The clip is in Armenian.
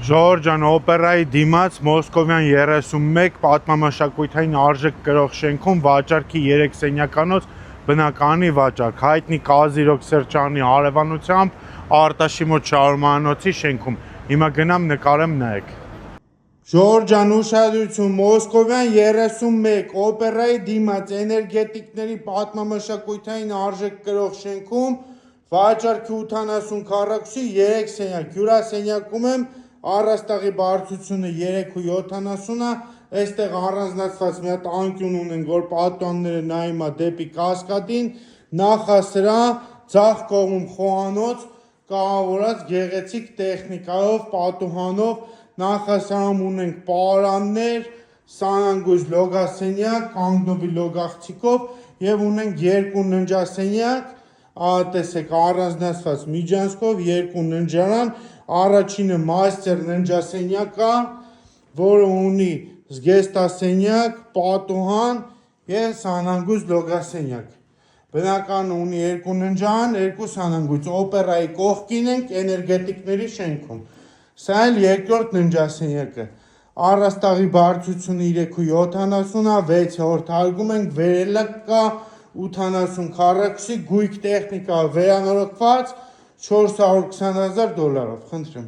Ժորժան օպերայի դիմաց Մոսկովյան 31 պատմամշակութային արժեք կրող շենքում վաճառքի 3 սենյականոց բնականի վաճառք, հայտնի Կազիրոկ սրճարանի հարևանությամբ Արտաշիմոտ շարմանոցի շենքում։ Հիմա գնամ նկարեմ, նայեք։ Ժորժան ուշադրություն, Մոսկովյան 31 օպերայի դիմաց էներգետիկների պատմամշակութային արժեք կրող շենքում վաճառքի 80 քառակուսի 3 սենյակ, հյուրասենյակում եմ առաստաղի բարձրությունը 3.70-ը, այստեղ առանձնացված մի հատ անկյուն ունենք, որ պատուհանները նայում է դեպի Կասկադին, նախասրահ, ձախ կողմում խոհանոց, կահավորած գեղեցիկ տեխնիկայով, պատուհանով, նախասրահում ունենք պարաններ, սանանգույց լոգասենյակ, կանգնովի լոգաղցիկով եւ ունենք 2 ննջասենյակ, տեսեք առանձնացված միջանցքով 2 ննջարան, առաջինը մաստեր ննջասենյակ է, որը ունի զգեստասենյակ, պատուհան եւ սանանգույց լոգասենյակ։ Բնականը ունի 2 ննջարան, 2 սանանգույց, օպերայի կողքին ենք էներգետիկների շենքում։ Սա էլ երկրորդ ննջասենյակը։ Առաստաղի բարձրությունը 3.70-ը, 6-րդ հարգում ենք, վերելակ կա 80 քառակուսի, գույք տեխնիկա վերանորոգված $420,000, խնդրեմ։